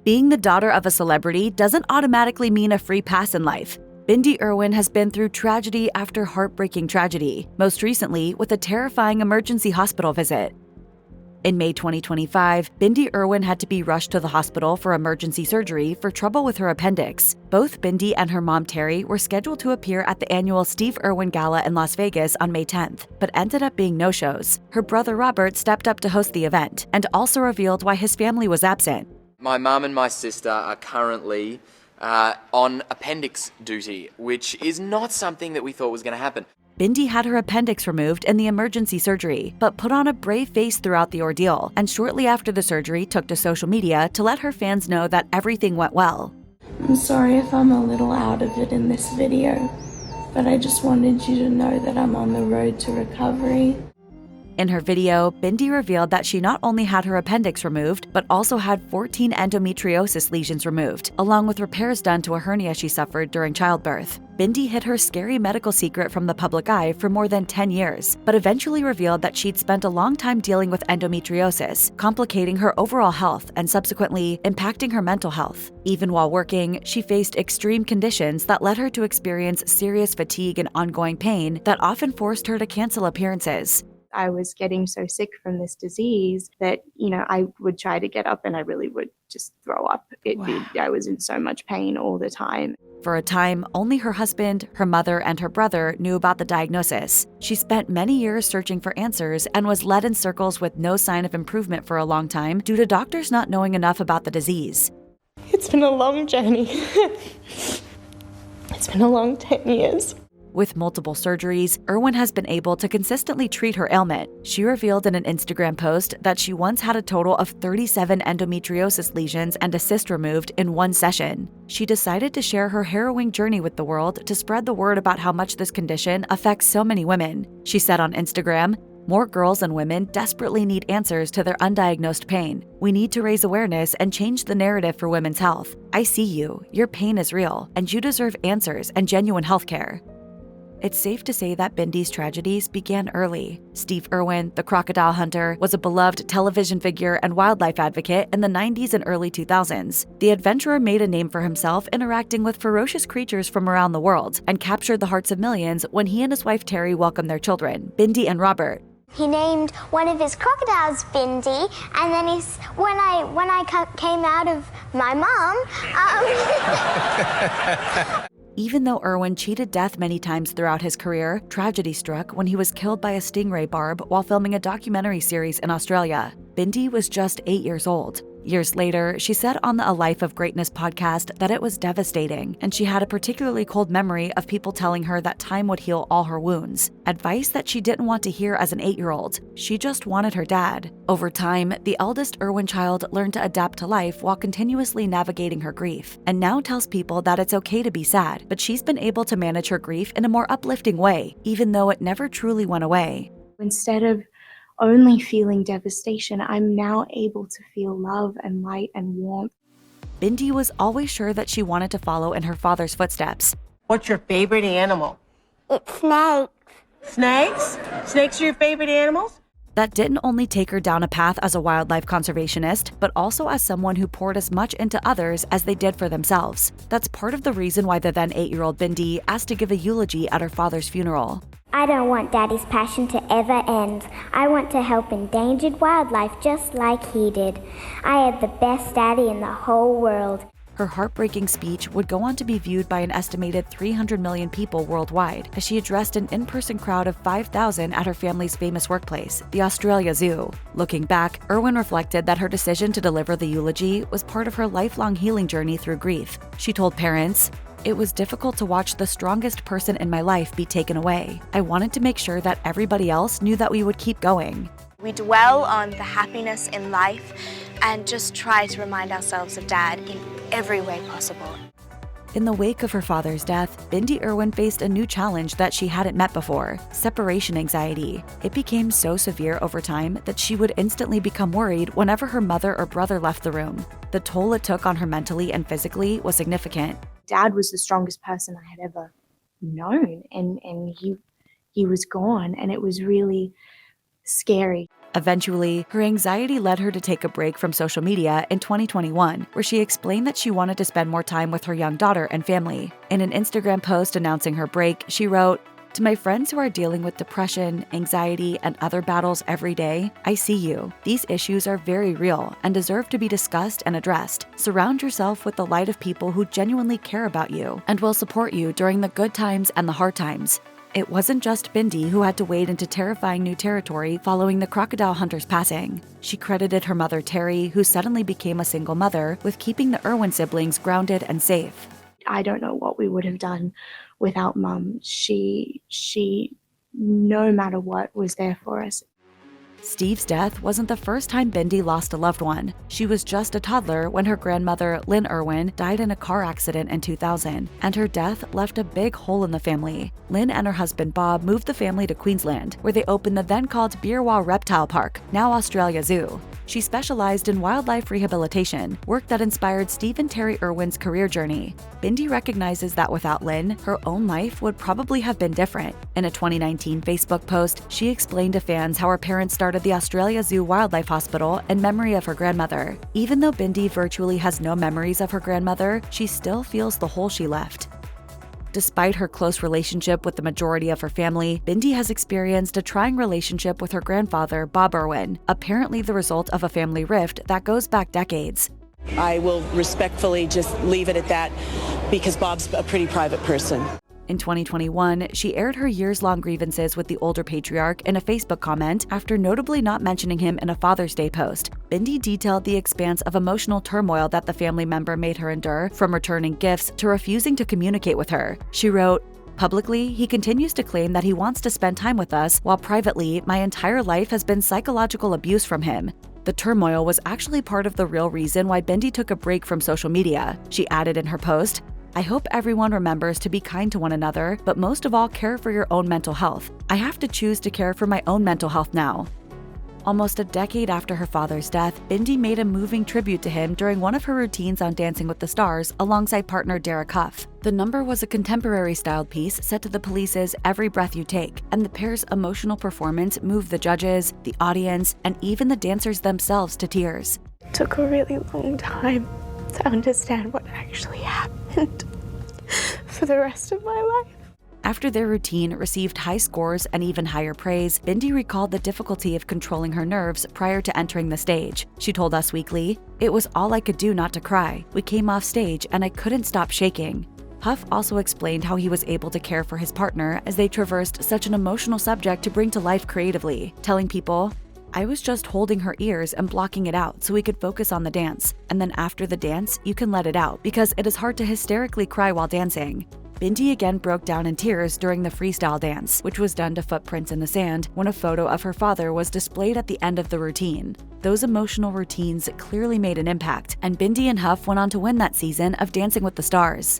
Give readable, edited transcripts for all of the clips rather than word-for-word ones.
Being the daughter of a celebrity doesn't automatically mean a free pass in life. Bindi Irwin has been through tragedy after heartbreaking tragedy, most recently with a terrifying emergency hospital visit. In May 2025, Bindi Irwin had to be rushed to the hospital for emergency surgery for trouble with her appendix. Both Bindi and her mom Terry were scheduled to appear at the annual Steve Irwin Gala in Las Vegas on May 10th, but ended up being no-shows. Her brother Robert stepped up to host the event, and also revealed why his family was absent. My mum and my sister are currently on appendix duty, which is not something that we thought was going to happen. Bindi had her appendix removed in the emergency surgery, but put on a brave face throughout the ordeal, and shortly after the surgery took to social media to let her fans know that everything went well. I'm sorry if I'm a little out of it in this video, but I just wanted you to know that I'm on the road to recovery. In her video, Bindi revealed that she not only had her appendix removed, but also had 14 endometriosis lesions removed, along with repairs done to a hernia she suffered during childbirth. Bindi hid her scary medical secret from the public eye for more than 10 years, but eventually revealed that she'd spent a long time dealing with endometriosis, complicating her overall health and subsequently impacting her mental health. Even while working, she faced extreme conditions that led her to experience serious fatigue and ongoing pain that often forced her to cancel appearances. I was getting so sick from this disease that, I would try to get up and I really would just throw up. I was in so much pain all the time. For a time, only her husband, her mother, and her brother knew about the diagnosis. She spent many years searching for answers and was led in circles with no sign of improvement for a long time due to doctors not knowing enough about the disease. It's been a long journey. It's been a long 10 years. With multiple surgeries, Irwin has been able to consistently treat her ailment. She revealed in an Instagram post that she once had a total of 37 endometriosis lesions and a cyst removed in one session. She decided to share her harrowing journey with the world to spread the word about how much this condition affects so many women. She said on Instagram, "More girls and women desperately need answers to their undiagnosed pain. We need to raise awareness and change the narrative for women's health. I see you, your pain is real, and you deserve answers and genuine healthcare." It's safe to say that Bindi's tragedies began early. Steve Irwin, the crocodile hunter, was a beloved television figure and wildlife advocate in the 90s and early 2000s. The adventurer made a name for himself interacting with ferocious creatures from around the world and captured the hearts of millions when he and his wife Terry welcomed their children, Bindi and Robert. He named one of his crocodiles Bindi, and then when I came out of my mom, Even though Irwin cheated death many times throughout his career, tragedy struck when he was killed by a stingray barb while filming a documentary series in Australia. Bindi was just 8 years old. Years later, she said on the A Life of Greatness podcast that it was devastating, and she had a particularly cold memory of people telling her that time would heal all her wounds. Advice that she didn't want to hear as an 8-year-old. She just wanted her dad. Over time, the eldest Irwin child learned to adapt to life while continuously navigating her grief, and now tells people that it's okay to be sad, but she's been able to manage her grief in a more uplifting way, even though it never truly went away. Instead of only feeling devastation, I'm now able to feel love and light and warmth. Bindi was always sure that she wanted to follow in her father's footsteps. What's your favorite animal? it's snakes. Snakes? Snakes are your favorite animals? That didn't only take her down a path as a wildlife conservationist, but also as someone who poured as much into others as they did for themselves. That's part of the reason why the then 8-year-old Bindi asked to give a eulogy at her father's funeral. I don't want Daddy's passion to ever end. I want to help endangered wildlife just like he did. I had the best daddy in the whole world. Her heartbreaking speech would go on to be viewed by an estimated 300 million people worldwide as she addressed an in-person crowd of 5,000 at her family's famous workplace, the Australia Zoo. Looking back, Irwin reflected that her decision to deliver the eulogy was part of her lifelong healing journey through grief. She told parents, "It was difficult to watch the strongest person in my life be taken away. I wanted to make sure that everybody else knew that we would keep going." We dwell on the happiness in life and just try to remind ourselves of Dad in every way possible. In the wake of her father's death, Bindi Irwin faced a new challenge that she hadn't met before: separation anxiety. It became so severe over time that she would instantly become worried whenever her mother or brother left the room. The toll it took on her mentally and physically was significant. Dad was the strongest person I had ever known, and he was gone, and it was really scary. Eventually, her anxiety led her to take a break from social media in 2021, where she explained that she wanted to spend more time with her young daughter and family. In an Instagram post announcing her break, she wrote, "To my friends who are dealing with depression, anxiety, and other battles every day, I see you. These issues are very real and deserve to be discussed and addressed. Surround yourself with the light of people who genuinely care about you and will support you during the good times and the hard times." It wasn't just Bindi who had to wade into terrifying new territory following the crocodile hunter's passing. She credited her mother Terry, who suddenly became a single mother, with keeping the Irwin siblings grounded and safe. I don't know what we would have done without Mum. She, no matter what, was there for us. Steve's death wasn't the first time Bindi lost a loved one. She was just a toddler when her grandmother, Lynn Irwin, died in a car accident in 2000, and her death left a big hole in the family. Lynn and her husband Bob moved the family to Queensland, where they opened the then-called Beerwah Reptile Park, now Australia Zoo. She specialized in wildlife rehabilitation, work that inspired Steve and Terry Irwin's career journey. Bindi recognizes that without Lynn, her own life would probably have been different. In a 2019 Facebook post, she explained to fans how her parents started the Australia Zoo Wildlife Hospital in memory of her grandmother. Even though Bindi virtually has no memories of her grandmother, she still feels the hole she left. Despite her close relationship with the majority of her family, Bindi has experienced a trying relationship with her grandfather, Bob Irwin, apparently the result of a family rift that goes back decades. I will respectfully just leave it at that because Bob's a pretty private person. In 2021, she aired her years-long grievances with the older patriarch in a Facebook comment after notably not mentioning him in a Father's Day post. Bindi detailed the expanse of emotional turmoil that the family member made her endure, from returning gifts to refusing to communicate with her. She wrote, "Publicly, he continues to claim that he wants to spend time with us, while privately, my entire life has been psychological abuse from him. The turmoil was actually part of the real reason why Bindi took a break from social media." She added in her post, "I hope everyone remembers to be kind to one another, but most of all care for your own mental health. I have to choose to care for my own mental health now." Almost a decade after her father's death, Bindi made a moving tribute to him during one of her routines on Dancing with the Stars alongside partner Derek Huff. The number was a contemporary-styled piece set to the Police's Every Breath You Take, and the pair's emotional performance moved the judges, the audience, and even the dancers themselves to tears. It took a really long time to understand what actually happened for the rest of my life. After their routine received high scores and even higher praise, Bindi recalled the difficulty of controlling her nerves prior to entering the stage. She told Us Weekly, "It was all I could do not to cry. We came off stage and I couldn't stop shaking." Huff also explained how he was able to care for his partner as they traversed such an emotional subject to bring to life creatively, telling people, "I was just holding her ears and blocking it out so we could focus on the dance. And then after the dance, you can let it out because it is hard to hysterically cry while dancing." Bindi again broke down in tears during the freestyle dance, which was done to footprints in the sand, when a photo of her father was displayed at the end of the routine. Those emotional routines clearly made an impact, and Bindi and Huff went on to win that season of Dancing with the Stars.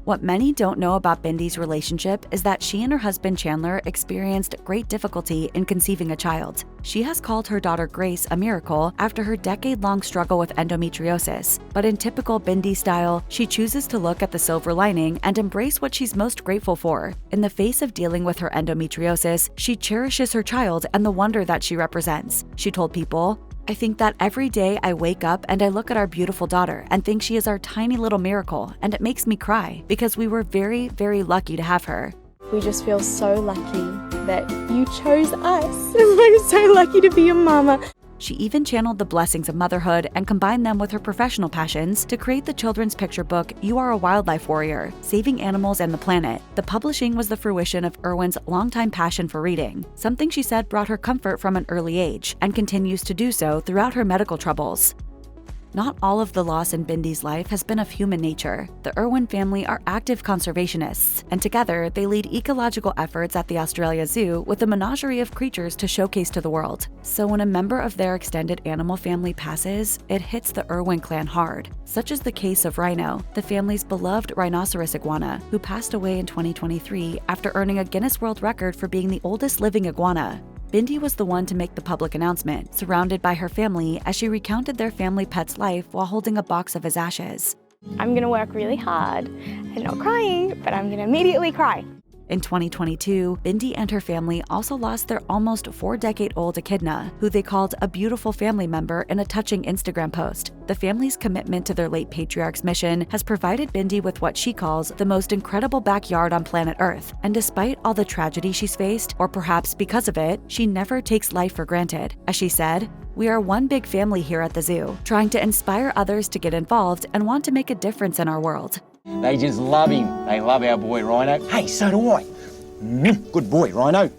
What many don't know about Bindi's relationship is that she and her husband Chandler experienced great difficulty in conceiving a child. She has called her daughter Grace a miracle after her decade-long struggle with endometriosis. But in typical Bindi style, she chooses to look at the silver lining and embrace what she's most grateful for. In the face of dealing with her endometriosis, she cherishes her child and the wonder that she represents. She told People, "I think that every day I wake up and I look at our beautiful daughter and think she is our tiny little miracle, and it makes me cry because we were very, very lucky to have her." We just feel so lucky that you chose us. We're so lucky to be a mama. She even channeled the blessings of motherhood and combined them with her professional passions to create the children's picture book, You Are a Wildlife Warrior, Saving Animals and the Planet. The publishing was the fruition of Irwin's longtime passion for reading, something she said brought her comfort from an early age, and continues to do so throughout her medical troubles. Not all of the loss in Bindi's life has been of human nature. The Irwin family are active conservationists, and together they lead ecological efforts at the Australia Zoo with a menagerie of creatures to showcase to the world. So when a member of their extended animal family passes, it hits the Irwin clan hard. Such is the case of Rhino, the family's beloved rhinoceros iguana, who passed away in 2023 after earning a Guinness World Record for being the oldest living iguana. Bindi was the one to make the public announcement, surrounded by her family as she recounted their family pet's life while holding a box of his ashes. I'm gonna work really hard and not crying, but I'm gonna immediately cry. In 2022, Bindi and her family also lost their almost 4-decade-old echidna, who they called a beautiful family member in a touching Instagram post. The family's commitment to their late patriarch's mission has provided Bindi with what she calls the most incredible backyard on planet Earth. And despite all the tragedy she's faced, or perhaps because of it, she never takes life for granted. As she said, "We are one big family here at the zoo, trying to inspire others to get involved and want to make a difference in our world." They just love him. They love our boy Rhino. Hey, so do I. Good boy, Rhino.